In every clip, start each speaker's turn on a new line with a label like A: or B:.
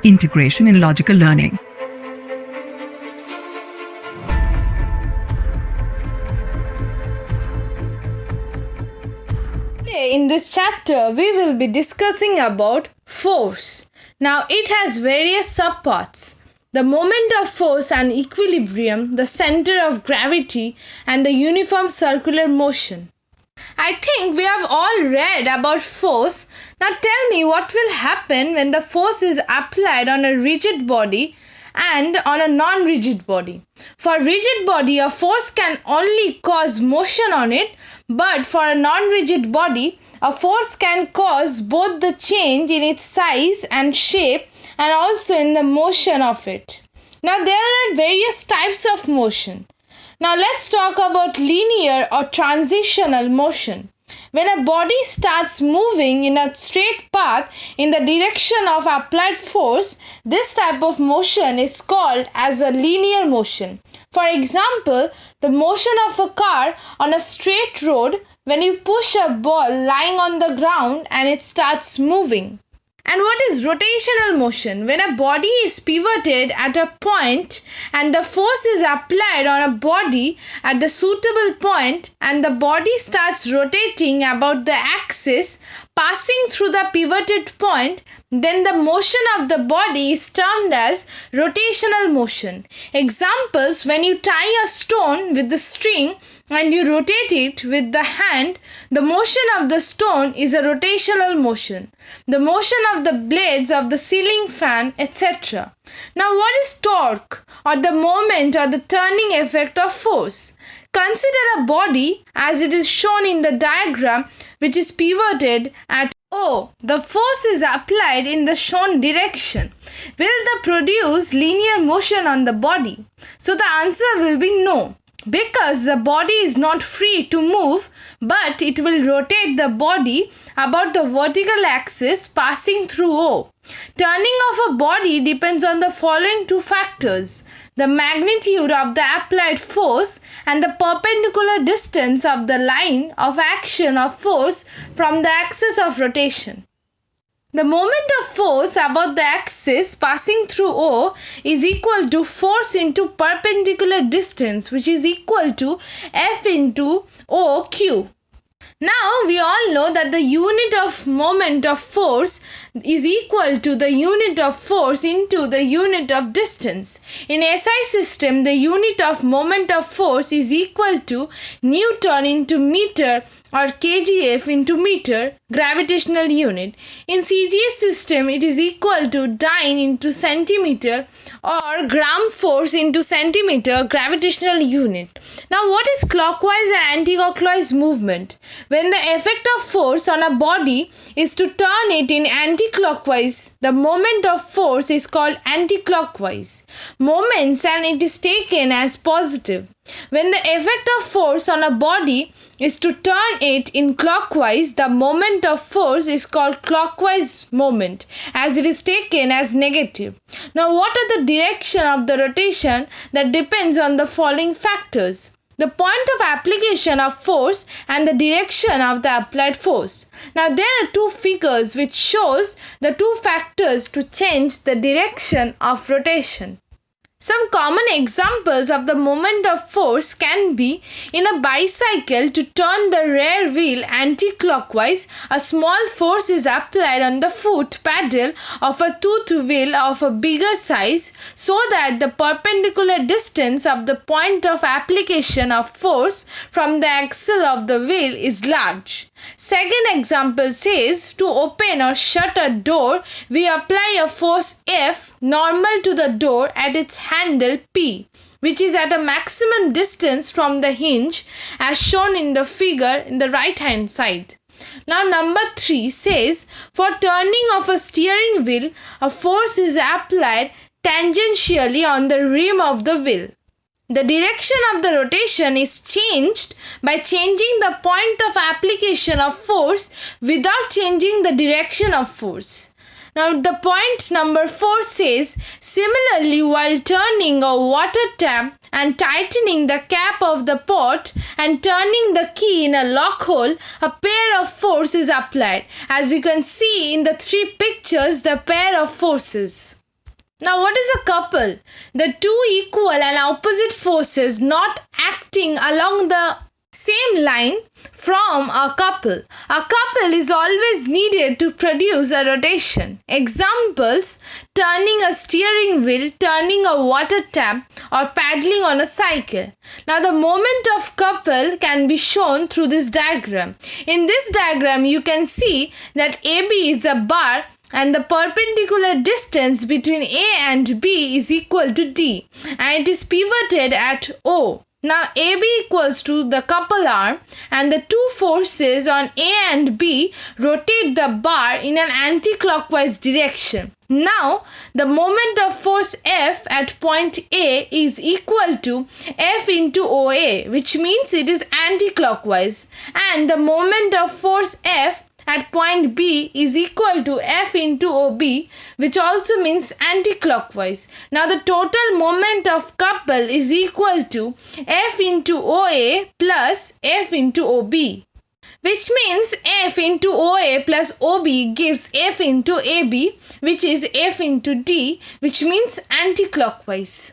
A: Integration in logical learning.
B: In this chapter, we will be discussing about force. Now, it has various subparts: the moment of force and equilibrium, the center of gravity, and the uniform circular motion. I think we have all read about force. Now tell me, what will happen when the force is applied on a rigid body and on a non-rigid body? For a rigid body, a force can only cause motion on it, but for a non-rigid body, a force can cause both the change in its size and shape and also in the motion of it. Now there are various types of motion. Now let's talk about linear or transitional motion. When a body starts moving in a straight path in the direction of applied force, this type of motion is called as a linear motion. For example, the motion of a car on a straight road when you push a ball lying on the ground and it starts moving. And what is rotational motion? When a body is pivoted at a point and the force is applied on a body at the suitable point and the body starts rotating about the axis passing through the pivoted point, then the motion of the body is termed as rotational motion. Examples: when you tie a stone with the string and you rotate it with the hand, the motion of the stone is a rotational motion. The motion of the blades of the ceiling fan, etc. Now, what is torque, or the moment or the turning effect of force? Consider a body as it is shown in the diagram, which is pivoted at O. The force is applied in the shown direction. Will that produce linear motion on the body? So the answer will be no, because the body is not free to move, but it will rotate the body about the vertical axis passing through O. Turning of a body depends on the following two factors: the magnitude of the applied force and the perpendicular distance of the line of action of force from the axis of rotation. The moment of force about the axis passing through O is equal to force into perpendicular distance, which is equal to F into OQ. Now we all know that the unit of moment of force is equal to the unit of force into the unit of distance. In SI system, the unit of moment of force is equal to Newton into meter or kgf into meter, gravitational unit. In CGS system, it is equal to dyne into centimeter or gram force into centimeter, gravitational unit. Now, what is clockwise and anti-clockwise movement? When the effect of force on a body is to turn it in anti-clockwise, the moment of force is called anti-clockwise moments and it is taken as positive. When the effect of force on a body is to turn it in clockwise, the moment of force is called clockwise moment as it is taken as negative. Now, what are the direction of the rotation? That depends on the following factors: the point of application of force and the direction of the applied force. Now, there are two figures which shows the two factors to change the direction of rotation. Some common examples of the moment of force can be: in a bicycle, to turn the rear wheel anti-clockwise, a small force is applied on the foot pedal of a toothed wheel of a bigger size so that the perpendicular distance of the point of application of force from the axle of the wheel is large. Second example says, to open or shut a door, we apply a force F normal to the door at its handle P, which is at a maximum distance from the hinge as shown in the figure in the right hand side. Now, number 3 says, for turning of a steering wheel, a force is applied tangentially on the rim of the wheel. The direction of the rotation is changed by changing the point of application of force without changing the direction of force. Now, the point number 4 says, similarly, while turning a water tap and tightening the cap of the pot and turning the key in a lock hole, a pair of force is applied. As you can see in the 3 pictures, the pair of forces. Now, what is a couple? The two equal and opposite forces not acting along the same line from a couple. A couple is always needed to produce a rotation. Examples: turning a steering wheel, turning a water tap, or paddling on a cycle. Now, the moment of couple can be shown through this diagram. In this diagram, you can see that AB is a bar and the perpendicular distance between A and B is equal to D, and it is pivoted at O. Now, AB equals to the couple arm, and the two forces on A and B rotate the bar in an anti-clockwise direction. Now, the moment of force F at point A is equal to F into OA, which means it is anti-clockwise, and the moment of force F at point B is equal to F into OB, which also means anti-clockwise. Now, the total moment of couple is equal to F into OA plus F into OB, which means F into OA plus OB gives F into AB, which is F into D, which means anti-clockwise.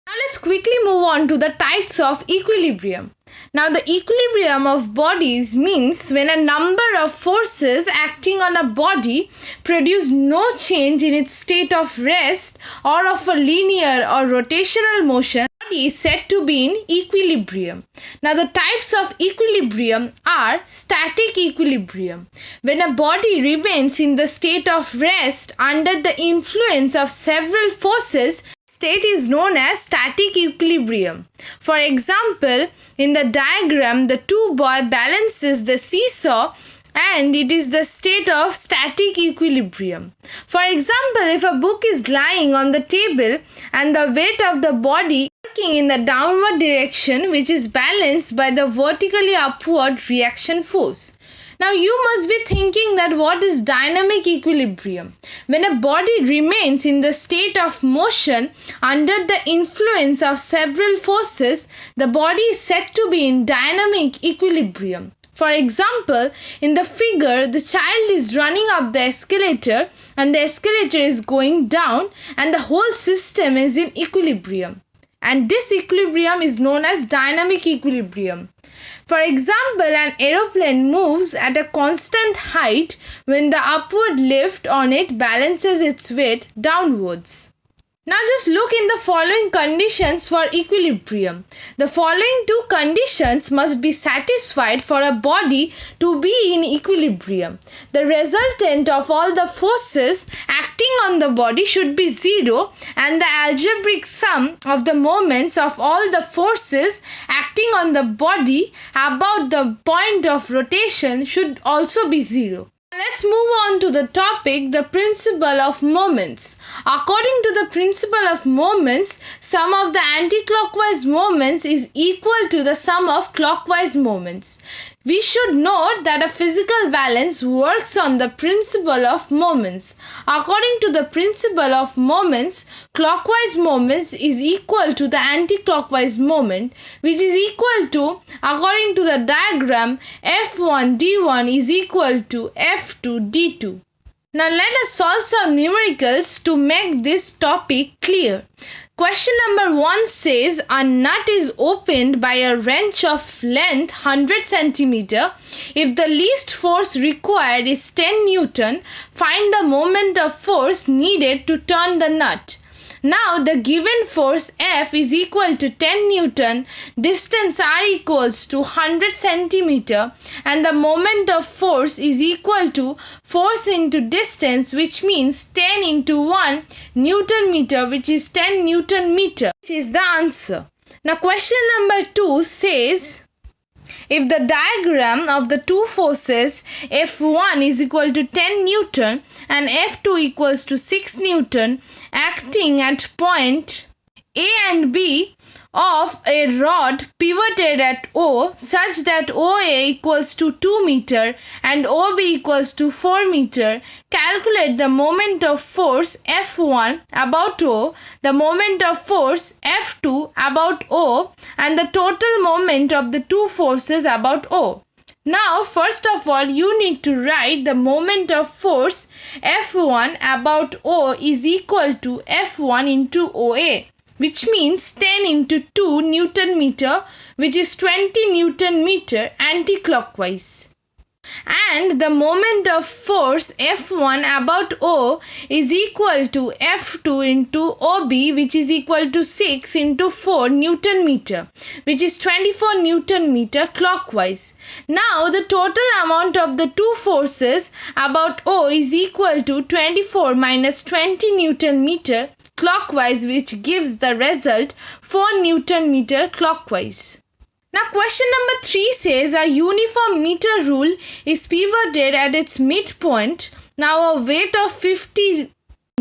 B: Now, let's quickly move on to the types of equilibrium. Now, the equilibrium of bodies means when a number of forces acting on a body produce no change in its state of rest or of a linear or rotational motion, the body is said to be in equilibrium. Now, the types of equilibrium are static equilibrium. When a body remains in the state of rest under the influence of several forces, state is known as static equilibrium. For example, in the diagram, the two boy balances the seesaw and it is the state of static equilibrium. For example, if a book is lying on the table and the weight of the body working in the downward direction, which is balanced by the vertically upward reaction force. Now, you must be thinking that what is dynamic equilibrium? When a body remains in the state of motion under the influence of several forces, the body is said to be in dynamic equilibrium. For example, in the figure, the child is running up the escalator and the escalator is going down and the whole system is in equilibrium. And this equilibrium is known as dynamic equilibrium. For example, an aeroplane moves at a constant height when the upward lift on it balances its weight downwards. Now just look in the following conditions for equilibrium. The following two conditions must be satisfied for a body to be in equilibrium. The resultant of all the forces acting on the body should be zero, and the algebraic sum of the moments of all the forces acting on the body about the point of rotation should also be zero. Let's move on to the topic, the principle of moments. According to the principle of moments, sum of the anti-clockwise moments is equal to the sum of clockwise moments. We should note that a physical balance works on the principle of moments. According to the principle of moments, clockwise moments is equal to the anti-clockwise moment, which is equal to, according to the diagram, F1 D1 is equal to F2 D2. Now let us solve some numericals to make this topic clear. Question number 1 says a nut is opened by a wrench of length 100 cm. If the least force required is 10 Newton, find the moment of force needed to turn the nut. Now the given force F is equal to 10 Newton, distance R equals to 100 cm, and the moment of force is equal to force into distance, which means 10 into 1 Newton meter, which is 10 Newton meter, which is the answer. Now question number 2 says, if the diagram of the two forces F1 is equal to 10 Newton and F2 equals to 6 Newton acting at point A and B of a rod pivoted at O such that OA equals to 2 meter and OB equals to 4 meter, calculate the moment of force F1 about O, the moment of force F2 about O, and the total moment of the two forces about O. Now, first of all, you need to write the moment of force F1 about O is equal to F1 into OA, which means 10 into 2 Newton meter, which is 20 Newton meter anti-clockwise. And the moment of force F1 about O is equal to F2 into OB, which is equal to 6 into 4 Newton meter, which is 24 Newton meter clockwise. Now the total amount of the two forces about O is equal to 24 minus 20 Newton meter clockwise, which gives the result 4 Newton meter clockwise. Now question number 3 says a uniform meter rule is pivoted at its midpoint. Now a weight of 50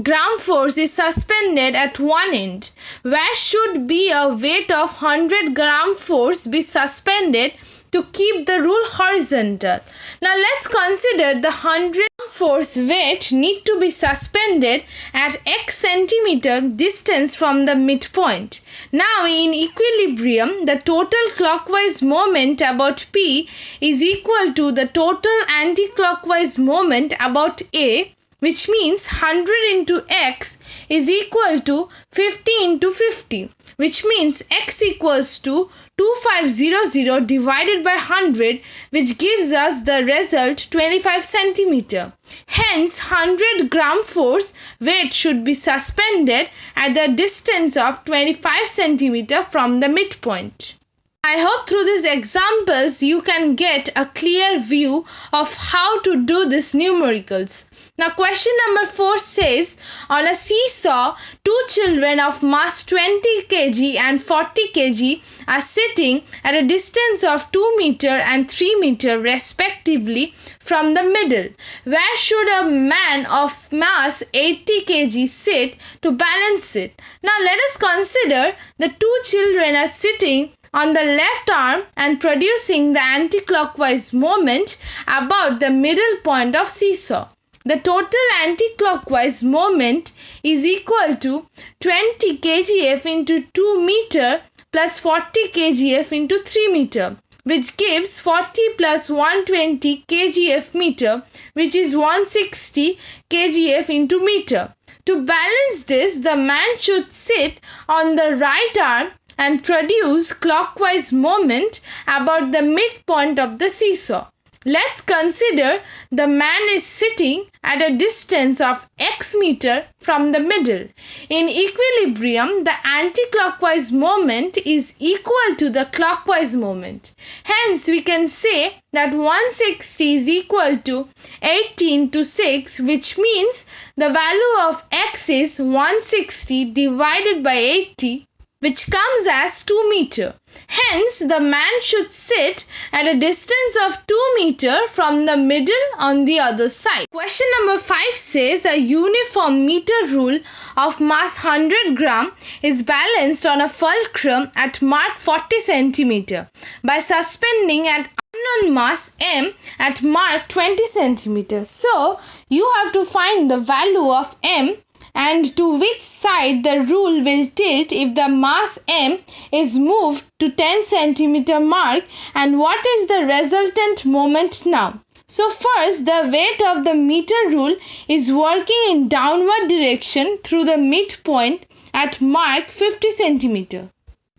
B: ground force is suspended at one end. Where should be a weight of 100 ground force be suspended to keep the rule horizontal? Now let's consider the 100 force weight need to be suspended at x centimeter distance from the midpoint. Now in equilibrium, the total clockwise moment about P is equal to the total anti-clockwise moment about A, which means 100 into x is equal to 50 into 50, which means x equals to 2500 divided by 100, which gives us the result 25 centimeter. Hence 100 gram force weight should be suspended at the distance of 25 centimeter from the midpoint. I hope through these examples you can get a clear view of how to do these numericals. Now question number 4 says, on a seesaw, two children of mass 20 kg and 40 kg are sitting at a distance of 2 meter and 3 meter respectively from the middle. Where should a man of mass 80 kg sit to balance it? Now let us consider the two children are sitting on the left arm and producing the anti-clockwise moment about the middle point of seesaw. The total anti-clockwise moment is equal to 20 kgf into 2 meter plus 40 kgf into 3 meter, which gives 40 plus 120 kgf meter, which is 160 kgf into meter. To balance this, the man should sit on the right arm and produce clockwise moment about the midpoint of the seesaw. Let's consider the man is sitting at a distance of x meter from the middle. In equilibrium, the anti-clockwise moment is equal to the clockwise moment. Hence, we can say that 160 is equal to 80 into 6, which means the value of x is 160 divided by 80, which comes as 2 meter. Hence, the man should sit at a distance of 2 meter from the middle on the other side. Question number 5 says a uniform meter rule of mass 100 gram is balanced on a fulcrum at mark 40 centimeter by suspending at unknown mass m at mark 20 centimeters. So, you have to find the value of m and to which side the rule will tilt if the mass m is moved to 10 centimeter mark, and what is the resultant moment now. So first, the weight of the meter rule is working in downward direction through the midpoint at mark 50 centimeter.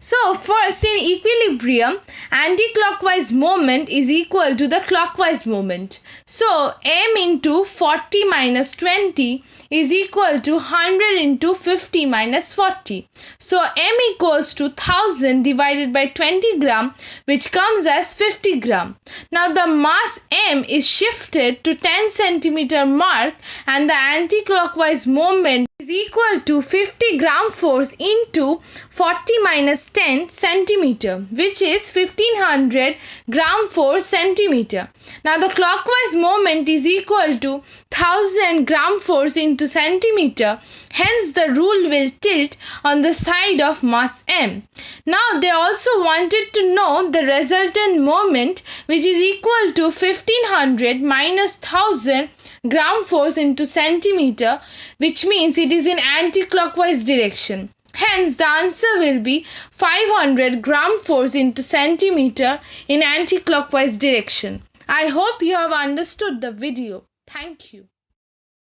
B: So first, in equilibrium, anti-clockwise moment is equal to the clockwise moment. So m into 40 minus 20 is equal to 100 into 50 minus 40. So m equals to 1000 divided by 20 gram, which comes as 50 gram. Now the mass m is shifted to 10 centimeter mark and the anti-clockwise moment is equal to 50 gram force into 40 minus 10 centimeter, which is 1500 gram force centimeter. Now the clockwise moment is equal to 1000 gram force into centimeter. Hence the rule will tilt on the side of mass m. Now they also wanted to know the resultant moment, which is equal to 1500 minus 1000 gram force into centimeter, which means it is in anti-clockwise direction. Hence the answer will be 500 gram force into centimeter in anti-clockwise direction. I hope you have understood the video. Thank you.